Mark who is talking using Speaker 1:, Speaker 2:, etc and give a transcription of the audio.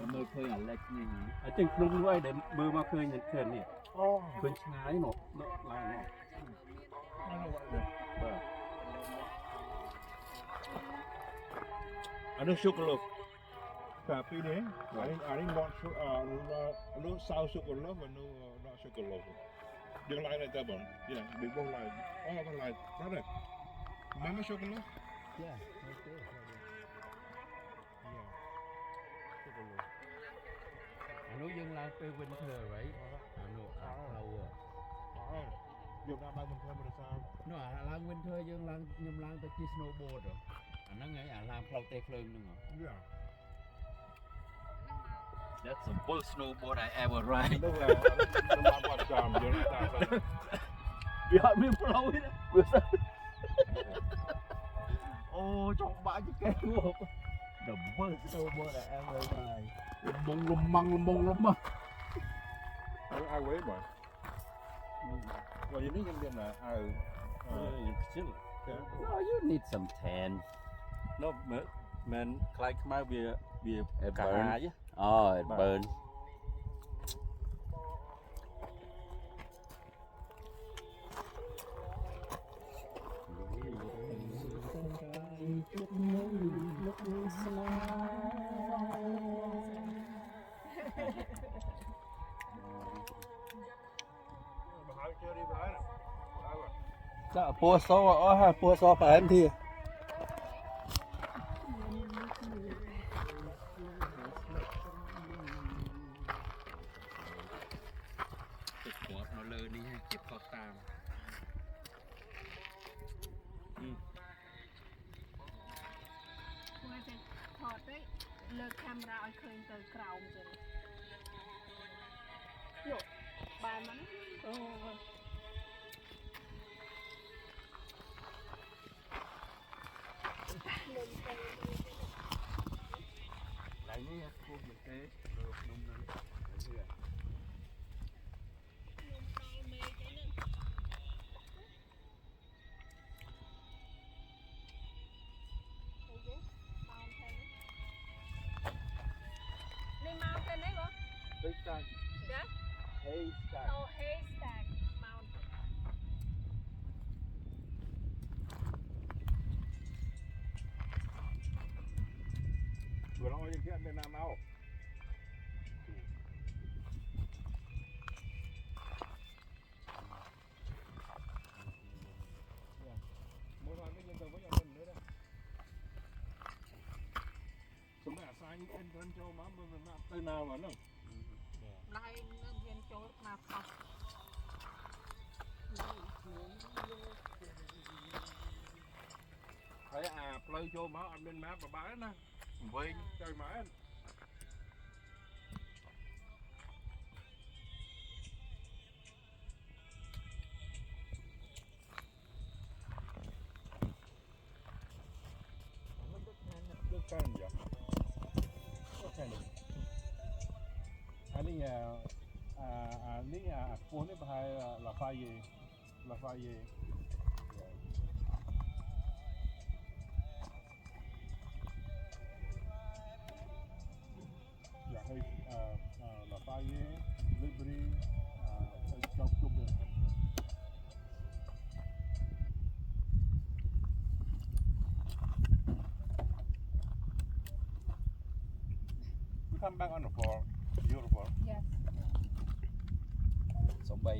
Speaker 1: mới khơi ở lệch này
Speaker 2: ở trên lưng nuôi để bơ mà khơi nhận khơi nè khơi trái nọ nọ lại nọ
Speaker 3: Ano sugarloaf? Tapi deh. Ini not sao sugarloaf, ano not sugarloaf. Dia lain aja bang. Ya, bebong lain. Oh, apa lain? Mana? Mama sugarloaf?
Speaker 2: yeah okay yeah sugarloaf anh nói dân là về winter right anh nói flower
Speaker 3: Việt Nam đang bình thường mà sao?
Speaker 2: nó là winter dân là nhầm lang tới chi snowboard rồi anh nói ngay làm flow tê phơi nữa
Speaker 3: Yeah.
Speaker 1: That's the worst snowboard I ever ride
Speaker 3: Đó là nó làm chàm vậy đó ta.
Speaker 1: bị họ bị flow ấy vừa sao ô trong bãi cái cây luôn the worst snowboard I ever ride
Speaker 2: lum măng
Speaker 3: Ai quấy mà. Well, you need them là
Speaker 2: you chill
Speaker 1: oh you need some tan
Speaker 2: nó mình khai mai về
Speaker 1: it
Speaker 2: cả
Speaker 1: burn
Speaker 2: chứ
Speaker 1: oh it burn
Speaker 2: Dạ, pua so ha pua so phải em thì
Speaker 1: cột nó lơ đi ha chụp cột tam
Speaker 4: thọt đấy lơ camera ở khơi từ cầu rồi nhổ bài mắn
Speaker 2: lại nhé pua một cái rồi nung lên
Speaker 4: Này mountain đấy không?
Speaker 2: haystack
Speaker 4: Yeah?
Speaker 2: haystack
Speaker 4: Oh, haystack mountain.
Speaker 3: Vừa nói những cái bên Nam nào? Mỗi lần cái dân tộc với nhau mình nữa đó. Chúng ta sang anh thân châu má mình tới nào mà nó.
Speaker 4: Đây nó viên chỗ mà học.
Speaker 3: Thấy play châu má anh bên má bà bán nè. Vinh chơi má anh. Kan ya. Ini phone ini bahaya Lafayette. Ya, hay Lafayette, Liberty, South Cuba. Come back on the floor. Beautiful.
Speaker 4: Yes.
Speaker 1: sống bay